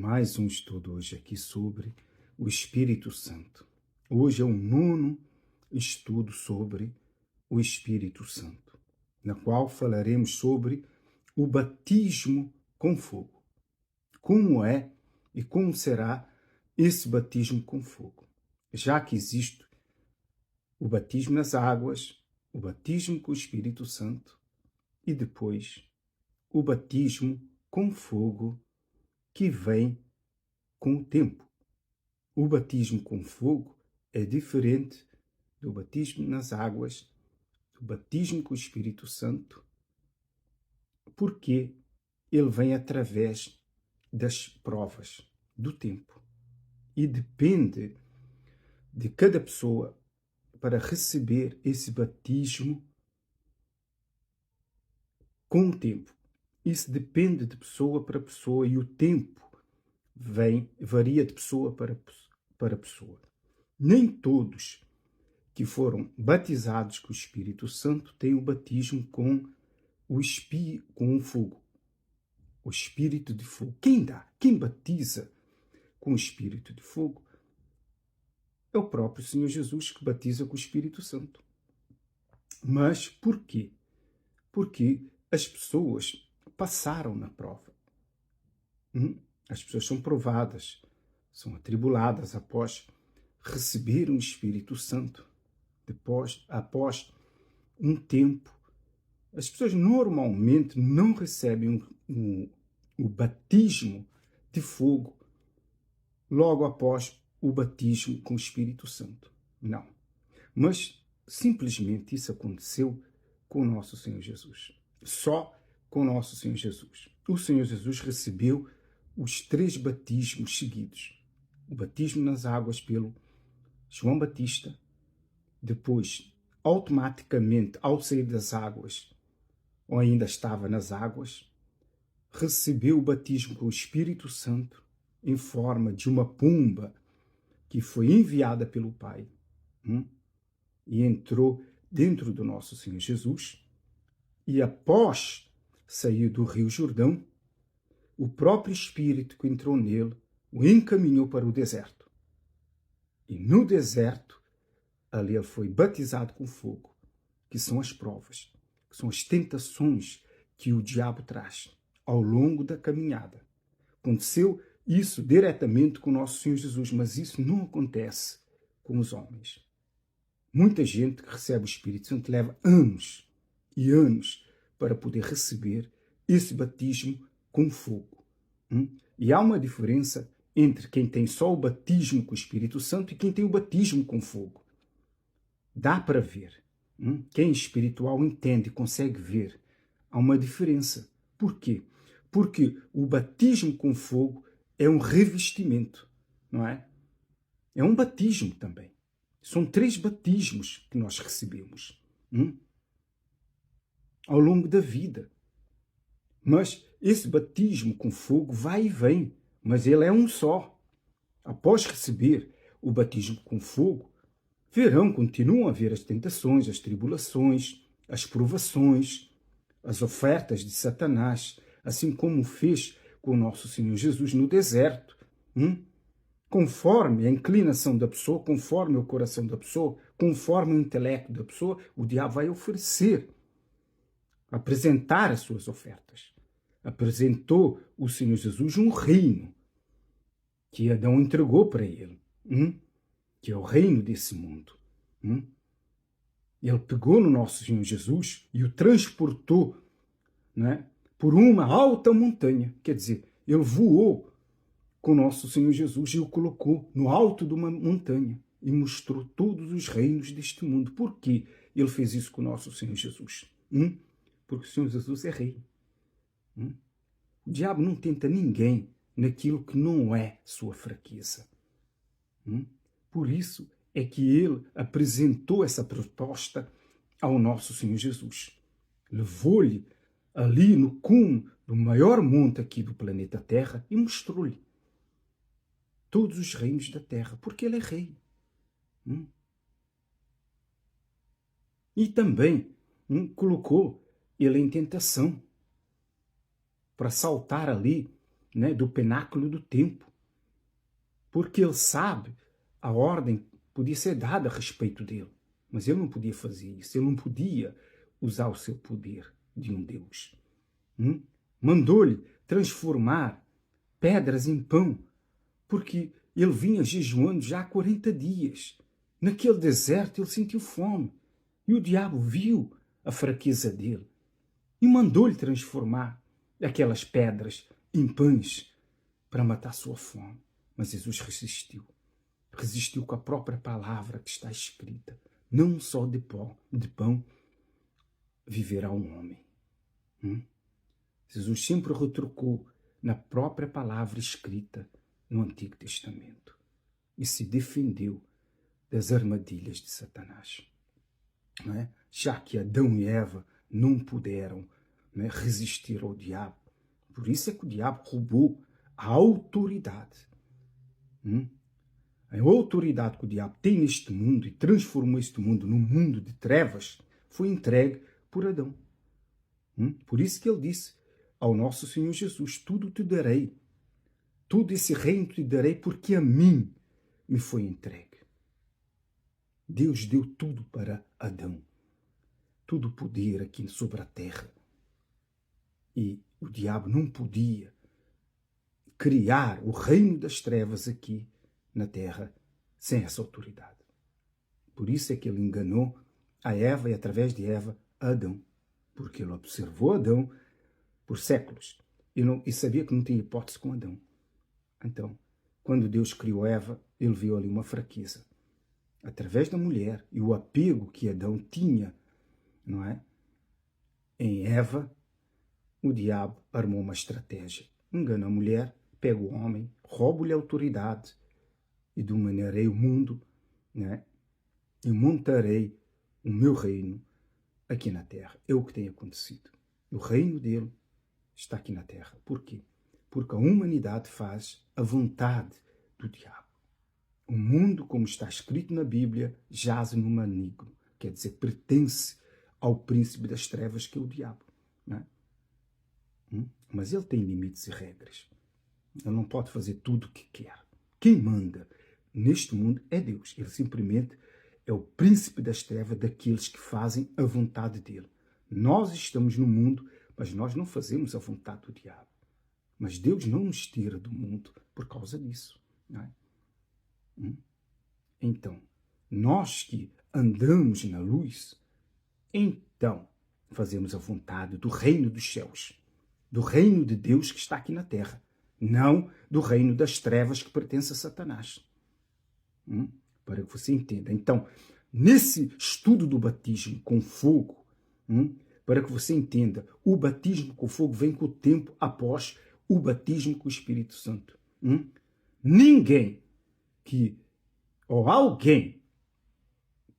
mais um estudo hoje aqui sobre o Espírito Santo. Hoje é o 9º estudo sobre o Espírito Santo, na qual falaremos sobre o batismo com fogo. Como é e como será esse batismo com fogo? Já que existe o batismo nas águas, o batismo com o Espírito Santo e depois o batismo com fogo que vem com o tempo. O batismo com fogo é diferente do batismo nas águas, do batismo com o Espírito Santo, porque ele vem através das provas do tempo e depende de cada pessoa para receber esse batismo com o tempo. Isso depende de pessoa para pessoa e o tempo varia de pessoa para pessoa. Nem todos que foram batizados com o Espírito Santo têm o batismo com o fogo, o Espírito de fogo. Quem dá? Quem batiza com o Espírito de fogo é o próprio Senhor Jesus, que batiza com o Espírito Santo. Mas por quê? Porque as pessoas passaram na prova. As pessoas são provadas, são atribuladas após receber o Espírito Santo. Após um tempo, as pessoas normalmente não recebem o batismo de fogo logo após o batismo com o Espírito Santo. Não. Mas simplesmente isso aconteceu com o nosso Senhor Jesus. Só com o nosso Senhor Jesus. O Senhor Jesus recebeu os 3 batismos seguidos. O batismo nas águas pelo João Batista. Depois, automaticamente, ao sair das águas, ou ainda estava nas águas, recebeu o batismo com o Espírito Santo em forma de uma pomba que foi enviada pelo Pai e entrou dentro do nosso Senhor Jesus. E após sair do Rio Jordão, o próprio Espírito que entrou nele o encaminhou para o deserto. E no deserto, ali ele foi batizado com fogo, que são as provas, que são as tentações que o diabo traz ao longo da caminhada. Aconteceu isso diretamente com o nosso Senhor Jesus, mas isso não acontece com os homens. Muita gente que recebe o Espírito Santo leva anos e anos para poder receber esse batismo com fogo. E há uma diferença entre quem tem só o batismo com o Espírito Santo e quem tem o batismo com fogo. Dá para ver. Quem é espiritual entende, consegue ver. Há uma diferença. Por quê? Porque o batismo com fogo é um revestimento, não é? É um batismo também. São 3 batismos que nós recebemos ao longo da vida. Mas esse batismo com fogo vai e vem, mas ele é um só. Após receber o batismo com fogo, continuam a haver as tentações, as tribulações, as provações, as ofertas de Satanás, assim como fez com o nosso Senhor Jesus no deserto. Conforme a inclinação da pessoa, conforme o coração da pessoa, conforme o intelecto da pessoa, o diabo vai apresentar as suas ofertas. Apresentou o Senhor Jesus um reino que Adão entregou para ele, que é o reino desse mundo. Ele pegou no nosso Senhor Jesus e o transportou, por uma alta montanha. Quer dizer, ele voou com o nosso Senhor Jesus e o colocou no alto de uma montanha e mostrou todos os reinos deste mundo. Por que ele fez isso com o nosso Senhor Jesus? Porque o Senhor Jesus é rei. O diabo não tenta ninguém naquilo que não é sua fraqueza. Por isso é que ele apresentou essa proposta ao nosso Senhor Jesus. Levou-lhe ali no cume do maior monte aqui do planeta Terra e mostrou-lhe todos os reinos da Terra, porque ele é rei. E também colocou ele em tentação para saltar ali né, do pináculo do templo, porque ele sabe a ordem podia ser dada a respeito dele, mas ele não podia fazer isso, ele não podia usar o seu poder de um Deus. Mandou-lhe transformar pedras em pão, porque ele vinha jejuando já há 40 dias. Naquele deserto ele sentiu fome, e o diabo viu a fraqueza dele e mandou-lhe transformar aquelas pedras em pães para matar sua fome. Mas Jesus resistiu. Resistiu com a própria palavra que está escrita. Não só de pão viverá um homem. Jesus sempre retrucou na própria palavra escrita no Antigo Testamento e se defendeu das armadilhas de Satanás. Não é? Já que Adão e Eva não puderam, não é, resistir ao diabo. Por isso é que o diabo roubou a autoridade. A autoridade que o diabo tem neste mundo e transformou este mundo num mundo de trevas foi entregue por Adão. Por isso que ele disse ao nosso Senhor Jesus: tudo te darei, todo esse reino te darei, porque a mim me foi entregue. Deus deu tudo para Adão, todo o poder aqui sobre a terra. E o diabo não podia criar o reino das trevas aqui na terra sem essa autoridade. Por isso é que ele enganou a Eva e, através de Eva, a Adão. Porque ele observou Adão por séculos e sabia que não tinha hipótese com Adão. Então, quando Deus criou Eva, ele viu ali uma fraqueza. Através da mulher e o apego que Adão tinha, não é, em Eva, o diabo armou uma estratégia. Engana a mulher, pega o homem, rouba-lhe a autoridade e dominarei o mundo, né? E montarei o meu reino aqui na terra. É o que tem acontecido. O reino dele está aqui na terra. Por quê? Porque a humanidade faz a vontade do diabo. O mundo, como está escrito na Bíblia, jaz no maligno. Quer dizer, pertence ao príncipe das trevas, que é o diabo. Não é? Mas ele tem limites e regras. Ele não pode fazer tudo o que quer. Quem manda neste mundo é Deus. Ele simplesmente é o príncipe das trevas daqueles que fazem a vontade dele. Nós estamos no mundo, mas nós não fazemos a vontade do diabo. Mas Deus não nos tira do mundo por causa disso. Não é? Então, nós que andamos na luz, então fazemos a vontade do reino dos céus, do reino de Deus que está aqui na terra, não do reino das trevas que pertence a Satanás. Para que você entenda. Então, nesse estudo do batismo com fogo, para que você entenda, o batismo com fogo vem com o tempo após o batismo com o Espírito Santo. Ninguém ou alguém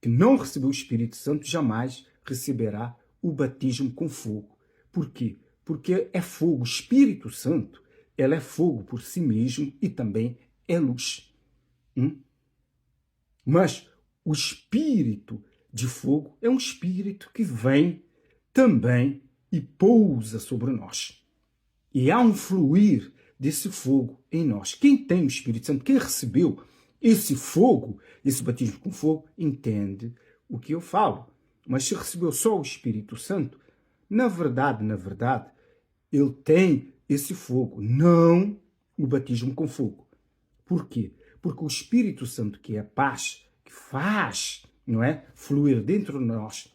que não recebeu o Espírito Santo jamais receberá o batismo com fogo. Por quê? Porque é fogo. O Espírito Santo, ela é fogo por si mesmo e também é luz. Mas o espírito de fogo é um espírito que vem também e pousa sobre nós. E há um fluir desse fogo em nós. Quem tem o Espírito Santo, quem recebeu esse fogo, esse batismo com fogo, entende o que eu falo. Mas se recebeu só o Espírito Santo, na verdade, ele tem esse fogo, não o batismo com fogo. Por quê? Porque o Espírito Santo, que é a paz, que faz, não é, fluir dentro de nós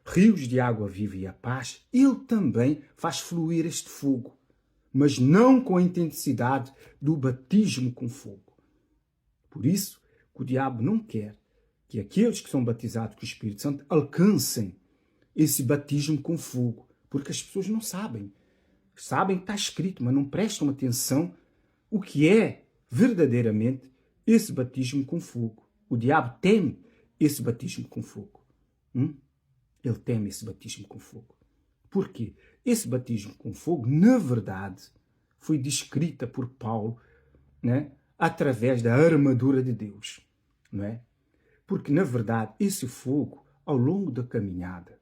rios de água viva e a paz, ele também faz fluir este fogo, mas não com a intensidade do batismo com fogo. Por isso, o diabo não quer que aqueles que são batizados com o Espírito Santo alcancem esse batismo com fogo, porque as pessoas não sabem. Sabem que está escrito, mas não prestam atenção o que é verdadeiramente esse batismo com fogo. O diabo teme esse batismo com fogo. Ele teme esse batismo com fogo. Por quê? Esse batismo com fogo, na verdade, foi descrita por Paulo, né, através da armadura de Deus. Não é? Porque, na verdade, esse fogo, ao longo da caminhada,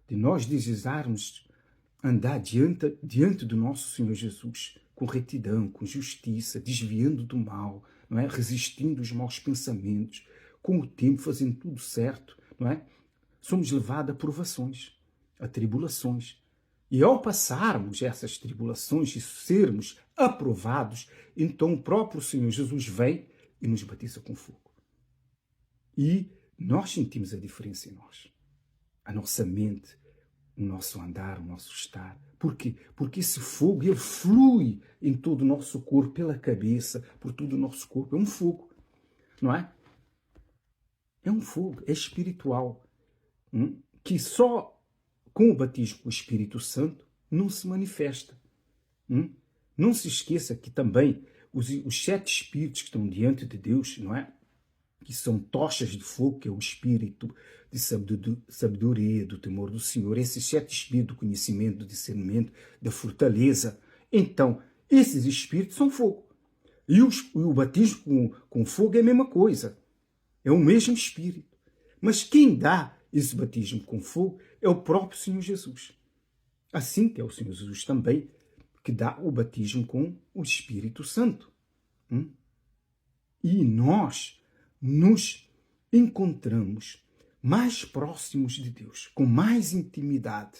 de nós deslizarmos andar diante do nosso Senhor Jesus com retidão, com justiça, desviando do mal, não é? Resistindo aos maus pensamentos, com o tempo fazendo tudo certo, não é? Somos levados a provações, a tribulações. E ao passarmos essas tribulações e sermos aprovados, então o próprio Senhor Jesus vem e nos batiza com fogo. E nós sentimos a diferença em nós. A nossa mente, o nosso andar, o nosso estar. Por quê? Porque esse fogo, ele flui em todo o nosso corpo, pela cabeça, por todo o nosso corpo. É um fogo, não é? É um fogo, é espiritual, que só com o batismo com o Espírito Santo não se manifesta. Não se esqueça que também os 7 espíritos que estão diante de Deus, não é? Que são tochas de fogo, que é o espírito de sabedoria, do temor do Senhor, esses 7 espíritos do conhecimento, do discernimento, da fortaleza. Então, esses espíritos são fogo. E o batismo com fogo é a mesma coisa. É o mesmo espírito. Mas quem dá esse batismo com fogo é o próprio Senhor Jesus. Assim que é o Senhor Jesus também que dá o batismo com o Espírito Santo. E nós nos encontramos mais próximos de Deus, com mais intimidade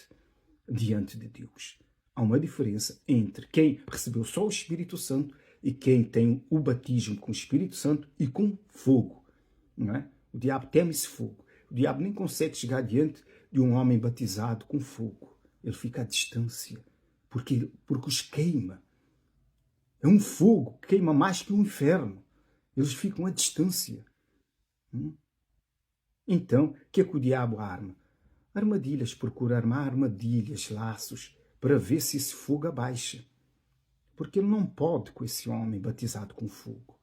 diante de Deus. Há uma diferença entre quem recebeu só o Espírito Santo e quem tem o batismo com o Espírito Santo e com fogo. Não é? O diabo teme esse fogo. O diabo nem consegue chegar diante de um homem batizado com fogo. Ele fica à distância, porque os queima. É um fogo que queima mais que o inferno. Eles ficam à distância. Então, o que é que o diabo arma? Armadilhas, procura armar armadilhas, laços, para ver se esse fogo abaixa. Porque ele não pode com esse homem batizado com fogo.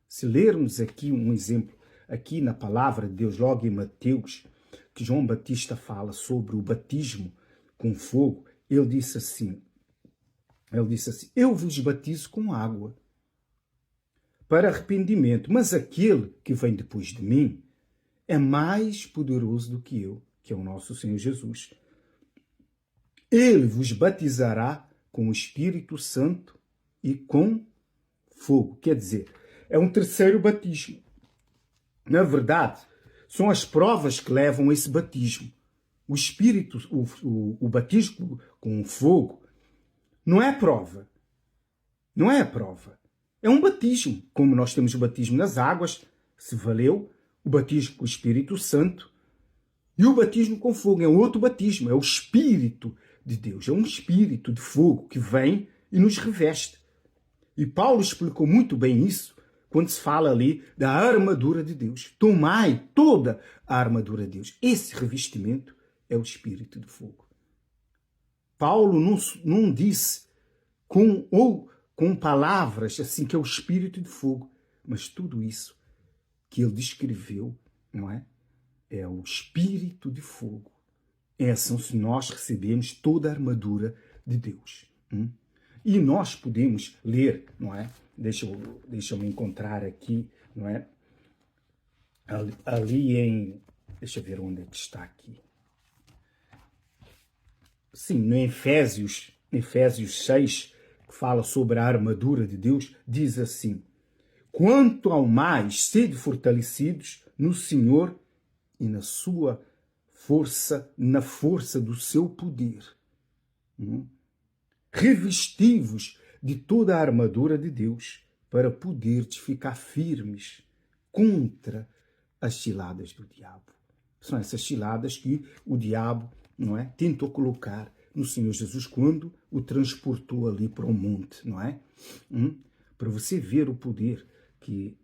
Se lermos aqui um exemplo, aqui na palavra de Deus, logo em Mateus, que João Batista fala sobre o batismo com fogo, ele disse assim, eu vos batizo com água para arrependimento, mas aquele que vem depois de mim é mais poderoso do que eu, que é o nosso Senhor Jesus. Ele vos batizará com o Espírito Santo e com fogo. Quer dizer, é um terceiro batismo. Na verdade, são as provas que levam a esse batismo. O Espírito, o batismo com fogo, não é prova. Não é a prova. É um batismo. Como nós temos o batismo nas águas, se valeu, o batismo com o Espírito Santo e o batismo com fogo. É outro batismo, é o Espírito de Deus. É um espírito de fogo que vem e nos reveste. E Paulo explicou muito bem isso quando se fala ali da armadura de Deus. Tomai toda a armadura de Deus. Esse revestimento é o Espírito de fogo. Paulo não disse com palavras assim que é o Espírito de fogo, mas tudo isso que ele descreveu, não é? É o Espírito de fogo. É assim se nós recebemos toda a armadura de Deus. E nós podemos ler, não é? Deixa eu me encontrar aqui, não é? Ali em... Deixa eu ver onde é que está aqui. Sim, no Efésios 6, que fala sobre a armadura de Deus, diz assim: quanto ao mais, sede fortalecidos no Senhor e na sua força, na força do seu poder. Revesti-vos de toda a armadura de Deus, para poderdes ficar firmes contra as ciladas do diabo. São essas ciladas que o diabo, não é, tentou colocar no Senhor Jesus quando o transportou ali para o monte, não é? Para você ver o poder que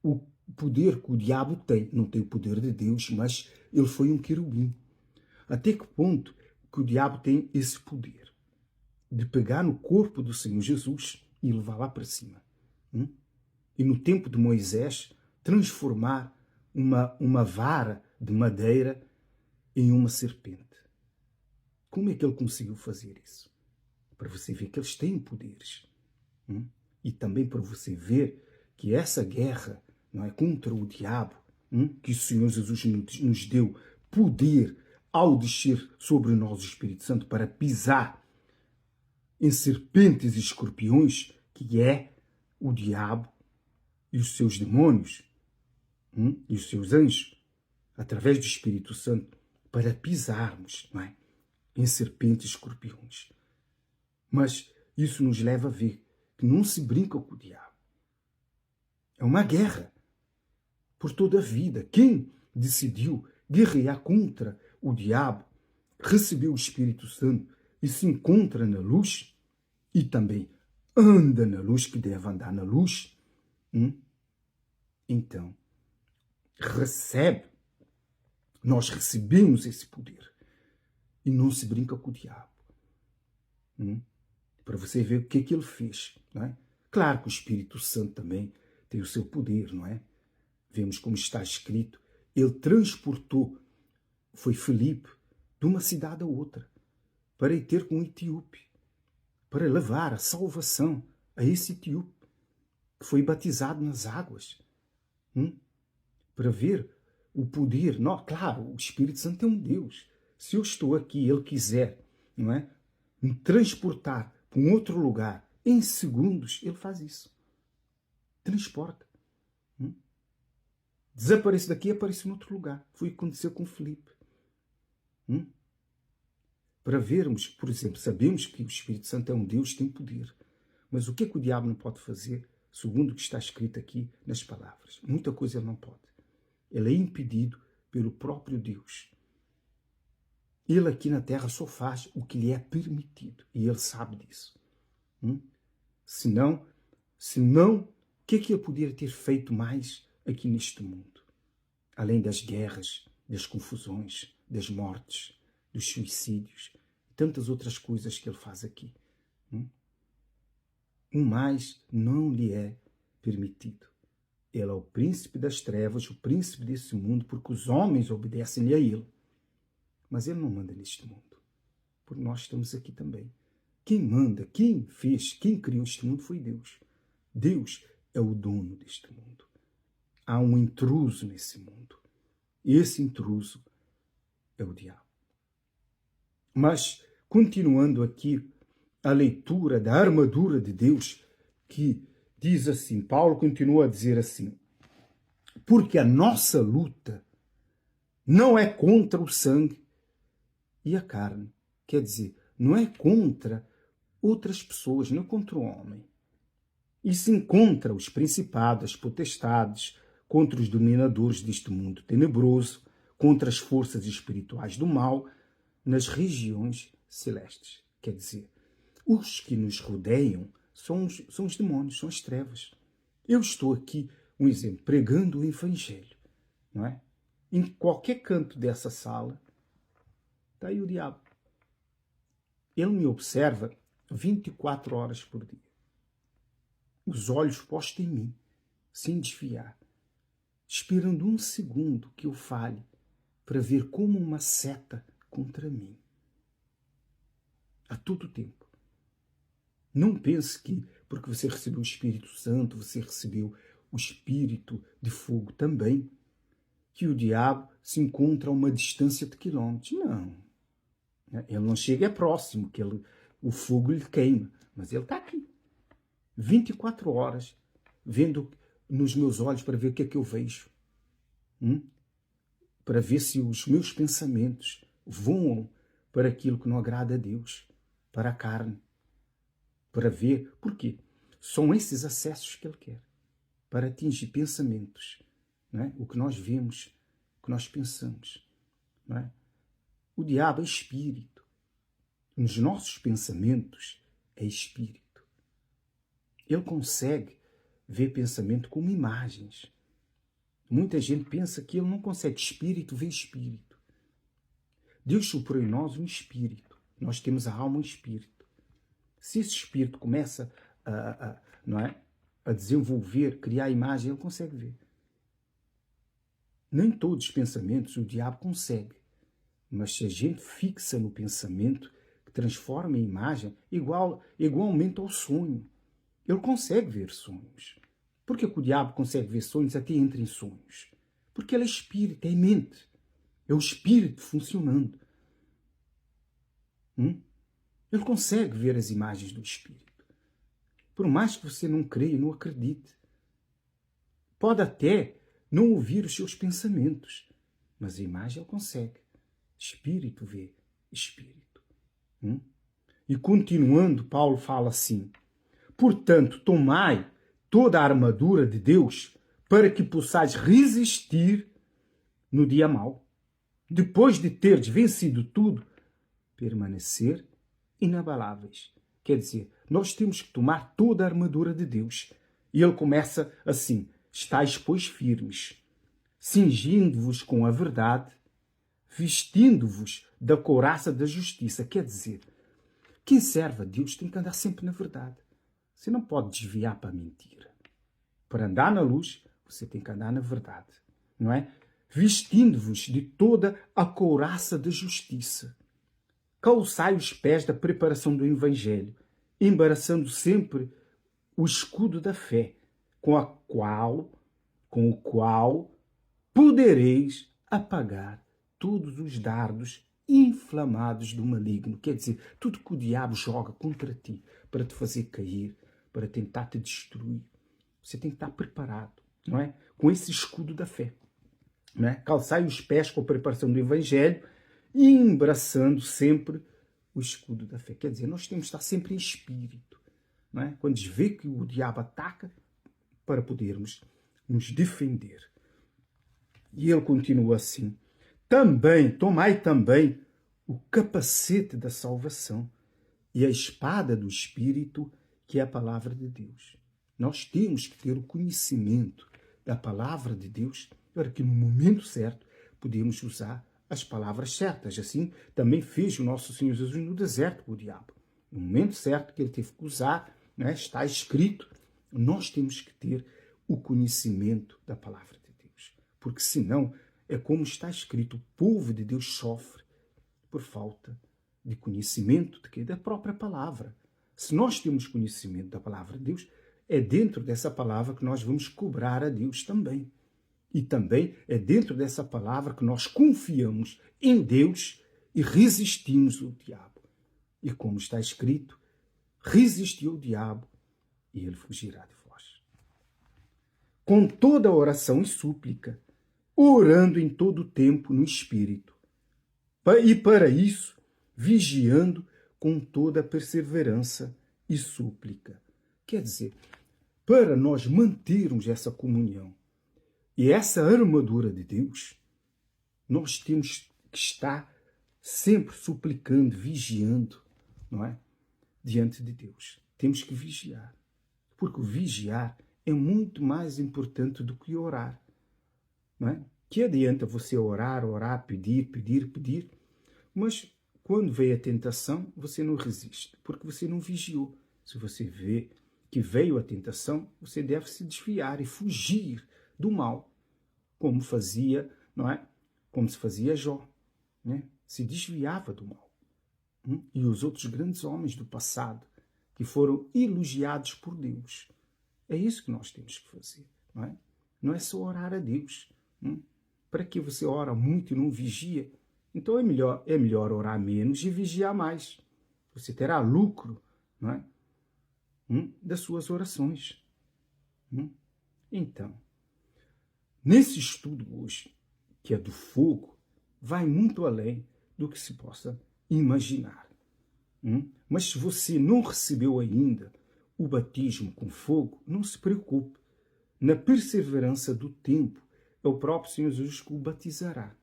o diabo tem. Não tem o poder de Deus, mas ele foi um querubim. Até que ponto que o diabo tem esse poder de pegar no corpo do Senhor Jesus e levar lá para cima? E no tempo de Moisés, transformar uma vara de madeira em uma serpente. Como é que ele conseguiu fazer isso? Para você ver que eles têm poderes. E também para você ver que essa guerra, não é, contra o diabo, que o Senhor Jesus nos deu poder, ao descer sobre nós o Espírito Santo para pisar em serpentes e escorpiões, que é o diabo e os seus demônios, e os seus anjos, através do Espírito Santo, para pisarmos, não é, em serpentes e escorpiões. Mas isso nos leva a ver que não se brinca com o diabo. É uma guerra por toda a vida. Quem decidiu guerrear contra o diabo, recebeu o Espírito Santo e se encontra na luz, e também anda na luz, que deve andar na luz, então nós recebemos esse poder. E não se brinca com o diabo. Para você ver o que ele fez. Não é? Claro que o Espírito Santo também tem o seu poder, não é? Vemos como está escrito. Ele transportou, foi Filipe, de uma cidade a outra, para ir ter com o etíope, para levar a salvação a esse etíope, que foi batizado nas águas. Para ver o poder. Não, claro, o Espírito Santo é um Deus. Se eu estou aqui e ele quiser, não é, me transportar para um outro lugar em segundos, ele faz isso. Transporta. Desaparece daqui e aparece em outro lugar. Foi o que aconteceu com Filipe. Para vermos, por exemplo, sabemos que o Espírito Santo é um Deus que tem poder. Mas o que é que o diabo não pode fazer, segundo o que está escrito aqui nas palavras? Muita coisa ele não pode. Ele é impedido pelo próprio Deus. Ele aqui na terra só faz o que lhe é permitido. E ele sabe disso. Senão, o que é que ele poderia ter feito mais aqui neste mundo? Além das guerras, das confusões, das mortes, dos suicídios, tantas outras coisas que ele faz aqui. O mais não lhe é permitido. Ele é o príncipe das trevas, o príncipe desse mundo, porque os homens obedecem-lhe a ele. Mas ele não manda neste mundo, porque nós estamos aqui também. Quem manda, quem fez, quem criou este mundo foi Deus. Deus é o dono deste mundo. Há um intruso nesse mundo. E esse intruso é o diabo. Mas, continuando aqui a leitura da armadura de Deus, que diz assim, Paulo continua a dizer assim, porque a nossa luta não é contra o sangue e a carne. Quer dizer, não é contra outras pessoas, não é contra o homem. E sim contra os principados, as potestades, contra os dominadores deste mundo tenebroso, contra as forças espirituais do mal nas regiões celestes. Quer dizer, os que nos rodeiam são os demônios, são as trevas. Eu estou aqui, um exemplo, pregando o Evangelho, não é? Em qualquer canto dessa sala, está aí o diabo. Ele me observa 24 horas por dia. Os olhos postos em mim, sem desviar, esperando um segundo que eu fale, para ver como uma seta contra mim. A todo tempo. Não pense que, porque você recebeu o Espírito Santo, você recebeu o Espírito de fogo também, que o diabo se encontra a uma distância de quilômetros. Não. Ele não chega próximo, que o fogo lhe queima, mas ele está aqui. 24 horas, vendo nos meus olhos para ver o que é que eu vejo. Para ver se os meus pensamentos voam para aquilo que não agrada a Deus, para a carne. Para ver, por quê? São esses acessos que ele quer, para atingir pensamentos, não é? O que nós vemos, o que nós pensamos. Não é? O diabo é espírito. Nos nossos pensamentos é espírito. Ele consegue ver pensamento como imagens. Muita gente pensa que ele não consegue. Espírito vê espírito. Deus soprou em nós um espírito. Nós temos a alma e um espírito. Se esse espírito começa não é, a desenvolver, criar imagem, ele consegue ver. Nem todos os pensamentos o diabo consegue. Mas se a gente fixa no pensamento, que transforma em imagem, igualmente ao sonho. Ele consegue ver sonhos. Por que o diabo consegue ver sonhos até entra em sonhos? Porque ele é espírito, é mente. É o espírito funcionando. Ele consegue ver as imagens do Espírito. Por mais que você não creia, não acredite. Pode até não ouvir os seus pensamentos, mas a imagem ele consegue. Espírito vê Espírito. E continuando, Paulo fala assim: portanto, tomai toda a armadura de Deus para que possais resistir no dia mau. Depois de teres vencido tudo, permanecer inabaláveis. Quer dizer, nós temos que tomar toda a armadura de Deus. E ele começa assim: estáis, pois, firmes, cingindo-vos com a verdade, vestindo-vos da couraça da justiça. Quer dizer, quem serve a Deus tem que andar sempre na verdade. Você não pode desviar para a mentira. Para andar na luz, você tem que andar na verdade, não é? Vestindo-vos de toda a couraça da justiça. Calçai os pés da preparação do Evangelho, embaraçando sempre o escudo da fé, com o qual podereis apagar todos os dardos inflamados do maligno. Quer dizer, tudo que o diabo joga contra ti para te fazer cair, para tentar te destruir. Você tem que estar preparado, não é? Com esse escudo da fé. Não é? Calçai os pés com a preparação do Evangelho e embraçando sempre o escudo da fé. Quer dizer, nós temos que estar sempre em espírito. Não é? Quando vê que o diabo ataca, para podermos nos defender. E ele continua assim: tomai também o capacete da salvação e a espada do Espírito, que é a palavra de Deus. Nós temos que ter o conhecimento da palavra de Deus para que no momento certo podemos usar as palavras certas. Assim também fez o nosso Senhor Jesus no deserto com o diabo. No momento certo que ele teve que usar, né, está escrito, nós temos que ter o conhecimento da palavra de Deus. Porque senão, é como está escrito, o povo de Deus sofre por falta de conhecimento de quê? Da própria palavra. Se nós temos conhecimento da palavra de Deus, é dentro dessa palavra que nós vamos cobrar a Deus também. E também é dentro dessa palavra que nós confiamos em Deus e resistimos ao diabo. E como está escrito, resisti ao diabo e ele fugirá de vós. Com toda oração e súplica, orando em todo o tempo no Espírito. E para isso, vigiando com toda a perseverança e súplica. Quer dizer, para nós mantermos essa comunhão e essa armadura de Deus, nós temos que estar sempre suplicando, vigiando, não é? Diante de Deus. Temos que vigiar. Porque o vigiar é muito mais importante do que orar. Não é? Que adianta você orar, pedir, mas quando veio a tentação, você não resiste, porque você não vigiou. Se você vê que veio a tentação, você deve se desviar e fugir do mal, como fazia, não é? Como se fazia Jó, né? Se desviava do mal. E os outros grandes homens do passado, que foram elogiados por Deus. É isso que nós temos que fazer, não é? Não é só orar a Deus. Para que você ora muito e não vigia? Então é melhor orar menos e vigiar mais. Você terá lucro, não é? Das suas orações. Então, nesse estudo hoje, que é do fogo, vai muito além do que se possa imaginar. Mas se você não recebeu ainda o batismo com fogo, não se preocupe. Na perseverança do tempo, é o próprio Senhor Jesus que o batizará.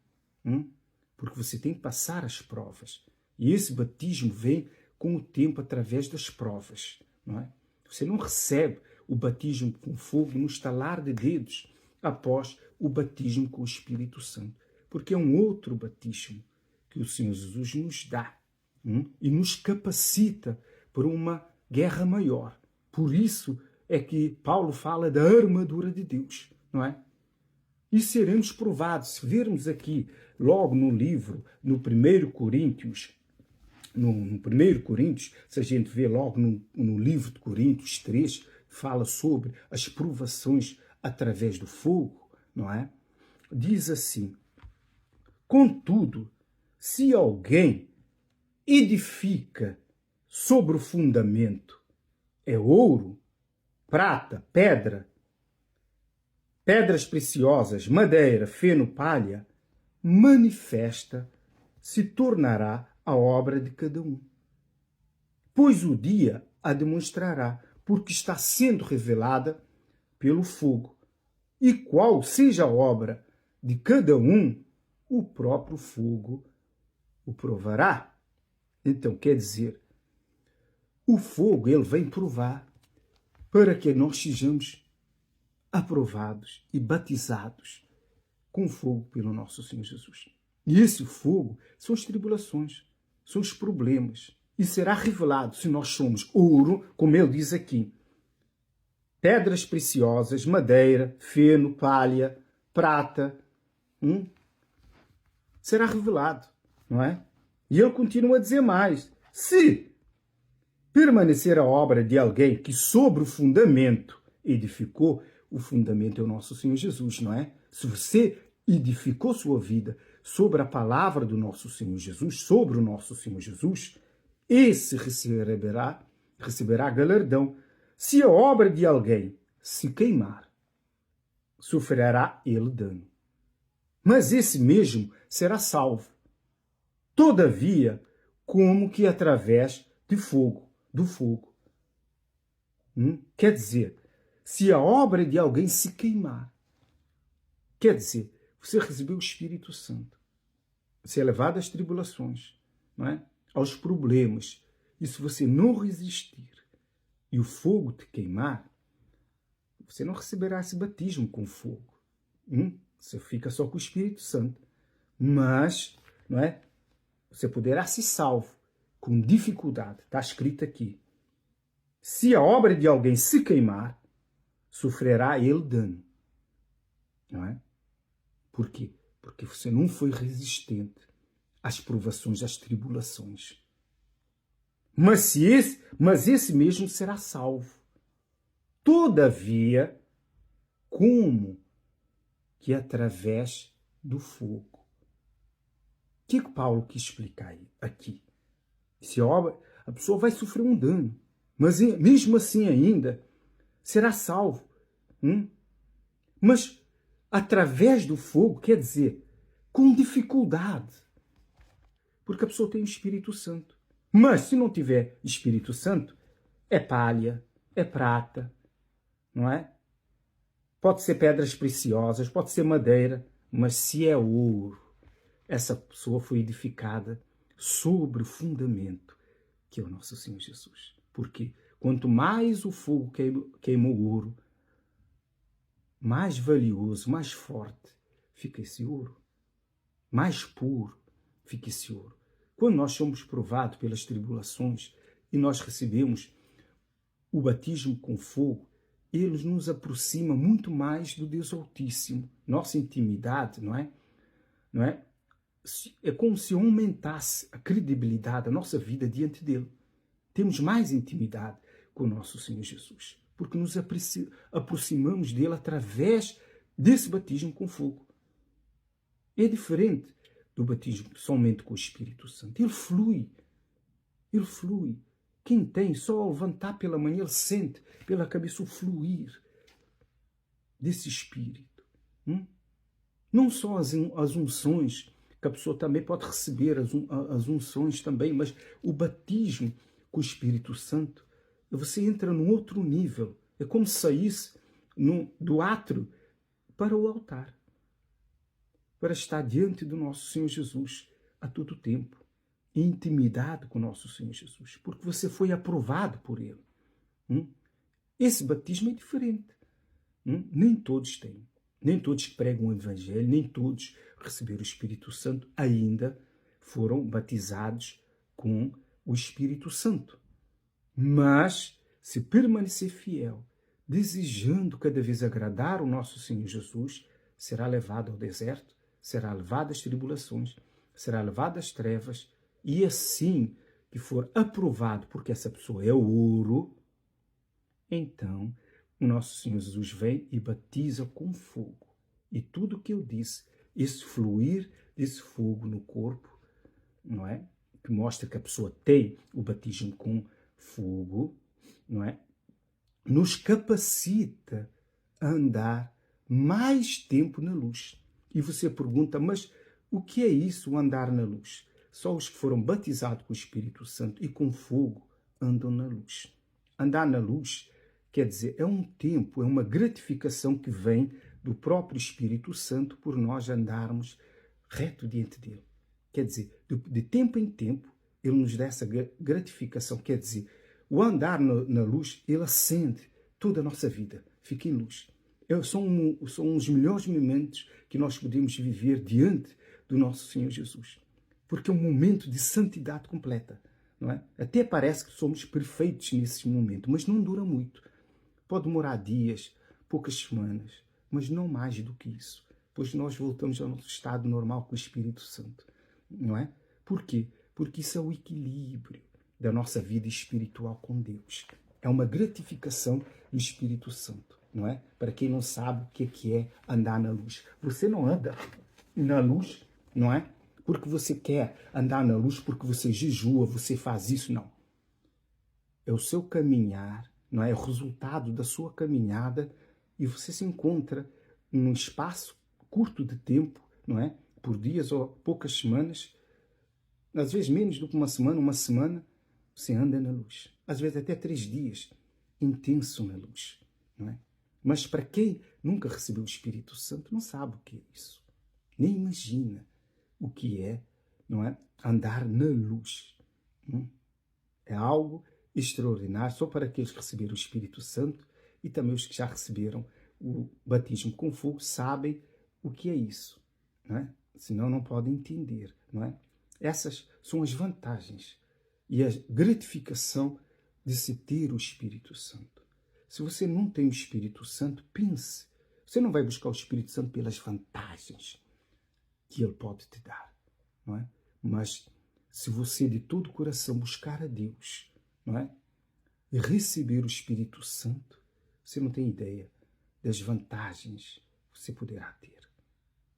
Porque você tem que passar as provas. E esse batismo vem com o tempo através das provas. Não é? Você não recebe o batismo com fogo no estalar de dedos após o batismo com o Espírito Santo. Porque é um outro batismo que o Senhor Jesus nos dá. E nos capacita para uma guerra maior. Por isso é que Paulo fala da armadura de Deus, não é? E seremos provados. Se vermos aqui, logo no livro, no 1 Coríntios, no 1 Coríntios, se a gente vê logo no livro de Coríntios 3, fala sobre as provações através do fogo, não é? Diz assim: contudo, se alguém edifica sobre o fundamento é ouro, prata, pedras preciosas, madeira, feno, palha, manifesta se tornará a obra de cada um. Pois o dia a demonstrará, porque está sendo revelada pelo fogo. E qual seja a obra de cada um, o próprio fogo o provará. Então, quer dizer, o fogo, ele vem provar para que nós sejamos aprovados e batizados com fogo pelo nosso Senhor Jesus. E esse fogo são as tribulações, são os problemas. E será revelado se nós somos ouro, como ele diz aqui, pedras preciosas, madeira, feno, palha, prata. Será revelado, não é? E ele continua a dizer mais. Se permanecer a obra de alguém que sobre o fundamento edificou, o fundamento é o nosso Senhor Jesus, não é? Se você edificou sua vida sobre a palavra do nosso Senhor Jesus, sobre o nosso Senhor Jesus, esse receberá galardão. Se a obra de alguém se queimar, sofrerá ele dano. Mas esse mesmo será salvo. Todavia, como que através do fogo. Quer dizer, se a obra de alguém se queimar, quer dizer, você recebeu o Espírito Santo. Você é levado às tribulações, não é? Aos problemas. E se você não resistir e o fogo te queimar, você não receberá esse batismo com fogo. Você fica só com o Espírito Santo. Mas, não é? Você poderá ser salvo com dificuldade. Está escrito aqui. Se a obra de alguém se queimar, sofrerá ele dano. Não é? Por quê? Porque você não foi resistente às provações, às tribulações. Mas esse mesmo será salvo. Todavia, como que através do fogo. O que Paulo quis explicar aqui? Se a pessoa vai sofrer um dano, mas mesmo assim ainda será salvo. Mas através do fogo, quer dizer, com dificuldade. Porque a pessoa tem o Espírito Santo. Mas se não tiver Espírito Santo, é palha, é prata, não é? Pode ser pedras preciosas, pode ser madeira, mas se é ouro, essa pessoa foi edificada sobre o fundamento que é o nosso Senhor Jesus. Porque quanto mais o fogo queima o ouro, mais valioso, mais forte fica esse ouro. Mais puro fica esse ouro. Quando nós somos provados pelas tribulações e nós recebemos o batismo com fogo, ele nos aproxima muito mais do Deus Altíssimo. Nossa intimidade, não é? É como se aumentasse a credibilidade da nossa vida diante dele. Temos mais intimidade com o nosso Senhor Jesus, porque nos aproximamos dele através desse batismo com fogo. É diferente do batismo somente com o Espírito Santo. Ele flui. Quem tem, só ao levantar pela manhã, ele sente pela cabeça o fluir desse Espírito. Não só as unções, que a pessoa também pode receber as unções também, mas o batismo com o Espírito Santo, você entra num outro nível. É como se saísse do átrio para o altar, para estar diante do nosso Senhor Jesus a todo tempo, em intimidade com o nosso Senhor Jesus, porque você foi aprovado por Ele. Esse batismo é diferente. Nem todos têm. Nem todos que pregam o Evangelho, nem todos receberam o Espírito Santo ainda foram batizados com o Espírito Santo. Mas, se permanecer fiel, desejando cada vez agradar o nosso Senhor Jesus, será levado ao deserto, será levado às tribulações, será levado às trevas, e assim que for aprovado, porque essa pessoa é ouro, então o nosso Senhor Jesus vem e batiza com fogo. E tudo o que eu disse, esse fluir desse fogo no corpo, não é? que mostra que a pessoa tem o batismo com fogo, não é? Nos capacita a andar mais tempo na luz. E você pergunta, mas o que é isso, o andar na luz? Só os que foram batizados com o Espírito Santo e com fogo andam na luz. Andar na luz, quer dizer, é um tempo, é uma gratificação que vem do próprio Espírito Santo por nós andarmos reto diante dele. Quer dizer, de tempo em tempo, ele nos dá essa gratificação. Quer dizer, o andar na luz, ele acende toda a nossa vida, fica em luz. São os melhores momentos que nós podemos viver diante do nosso Senhor Jesus. Porque é um momento de santidade completa. Não é? Até parece que somos perfeitos nesse momento, mas não dura muito. Pode demorar dias, poucas semanas, mas não mais do que isso. Pois nós voltamos ao nosso estado normal com o Espírito Santo. Não é? Por quê? Porque isso é o equilíbrio da nossa vida espiritual com Deus. É uma gratificação do Espírito Santo, não é? Para quem não sabe o que é andar na luz. Você não anda na luz, não é? Porque você quer andar na luz, porque você jejua, você faz isso, não. É o seu caminhar, não é? É o resultado da sua caminhada e você se encontra num espaço curto de tempo, não é? Por dias ou poucas semanas, às vezes menos do que uma semana, você anda na luz. Às vezes até 3 dias, intenso na luz, não é? Mas para quem nunca recebeu o Espírito Santo, não sabe o que é isso. Nem imagina o que é, não é? Andar na luz. É algo extraordinário, só para aqueles que receberam o Espírito Santo e também os que já receberam o batismo com fogo sabem o que é isso, não é? Senão não podem entender, não é? Essas são as vantagens e a gratificação de se ter o Espírito Santo. Se você não tem o Espírito Santo, pense. Você não vai buscar o Espírito Santo pelas vantagens que ele pode te dar, não é? Mas se você de todo o coração buscar a Deus, não é? E receber o Espírito Santo, você não tem ideia das vantagens que você poderá ter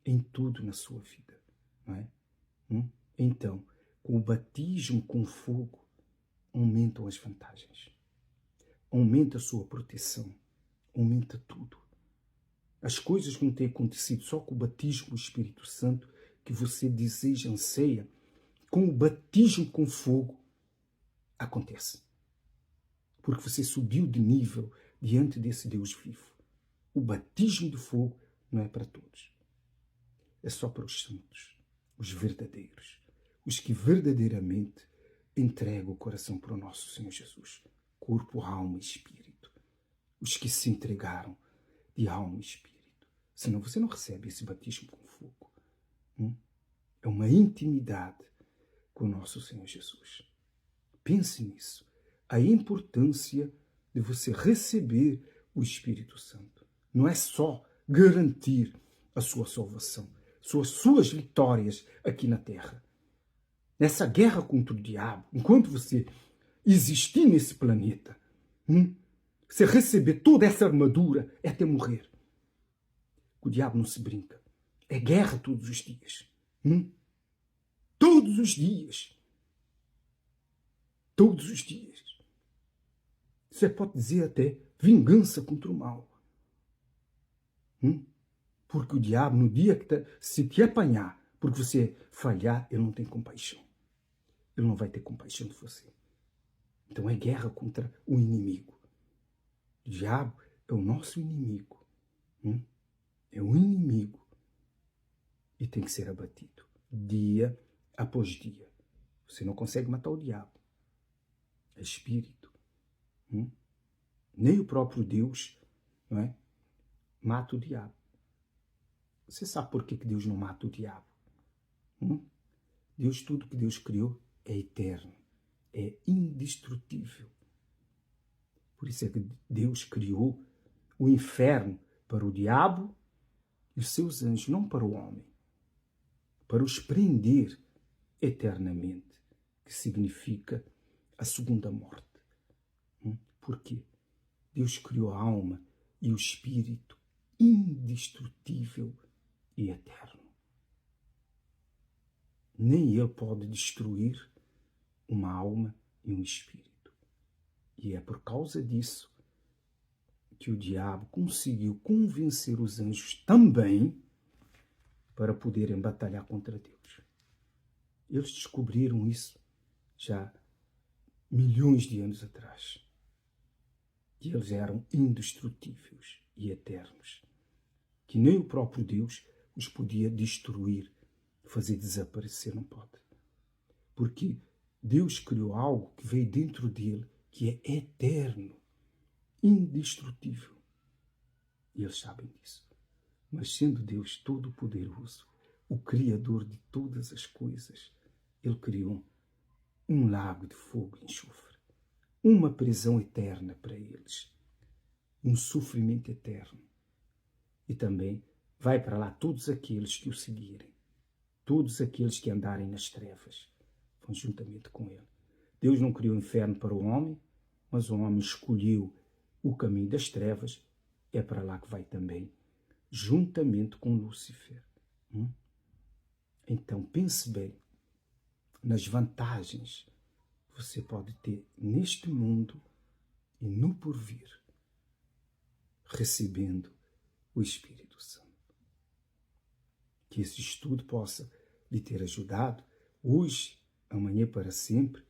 em tudo na sua vida, não é? Então, com o batismo com fogo, aumentam as vantagens. Aumenta a sua proteção. Aumenta tudo. As coisas que não têm acontecido só com o batismo do Espírito Santo, que você deseja, anseia, com o batismo com fogo, acontece. Porque você subiu de nível diante desse Deus vivo. O batismo de fogo não é para todos. É só para os santos, os verdadeiros, os que verdadeiramente entregam o coração para o nosso Senhor Jesus. Corpo, alma e espírito. Os que se entregaram de alma e espírito. Senão você não recebe esse batismo com fogo. É uma intimidade com o nosso Senhor Jesus. Pense nisso. A importância de você receber o Espírito Santo. Não é só garantir a sua salvação, suas vitórias aqui na terra. Nessa guerra contra o diabo, enquanto você existir nesse planeta, você receber toda essa armadura é até morrer. O diabo não se brinca. É guerra todos os dias. Todos os dias. Todos os dias. Você pode dizer até vingança contra o mal. Porque o diabo, no dia que se te apanhar, porque você falhar, ele não tem compaixão. Ele não vai ter compaixão de você. Então é guerra contra o inimigo. O diabo é o nosso inimigo. É um inimigo. E tem que ser abatido. Dia após dia. Você não consegue matar o diabo. É espírito. Nem o próprio Deus, não é, mata o diabo. Você sabe por que Deus não mata o diabo? Deus, tudo que Deus criou é eterno. É indestrutível. Por isso é que Deus criou o inferno para o diabo e os seus anjos, não para o homem. Para os prender eternamente, que significa a segunda morte. Por quê? Deus criou a alma e o espírito indestrutível e eterno. Nem ele pode destruir, uma alma e um espírito. E é por causa disso que o diabo conseguiu convencer os anjos também para poderem batalhar contra Deus. Eles descobriram isso já milhões de anos atrás. E eles eram indestrutíveis e eternos, que nem o próprio Deus os podia destruir, fazer desaparecer, não pode. Porque Deus criou algo que veio dentro dele, que é eterno, indestrutível. E eles sabem disso. Mas sendo Deus todo-poderoso, o Criador de todas as coisas, Ele criou um lago de fogo e enxofre, uma prisão eterna para eles, um sofrimento eterno. E também vai para lá todos aqueles que o seguirem, todos aqueles que andarem nas trevas, vão juntamente com Ele. Deus não criou o inferno para o homem, mas o homem escolheu o caminho das trevas, é para lá que vai também, juntamente com Lúcifer. Então pense bem nas vantagens que você pode ter neste mundo e no porvir, recebendo o Espírito Santo. Que esse estudo possa lhe ter ajudado hoje, amanhã, para sempre,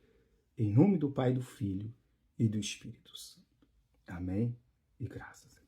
em nome do Pai, do Filho e do Espírito Santo. Amém e graças a Deus.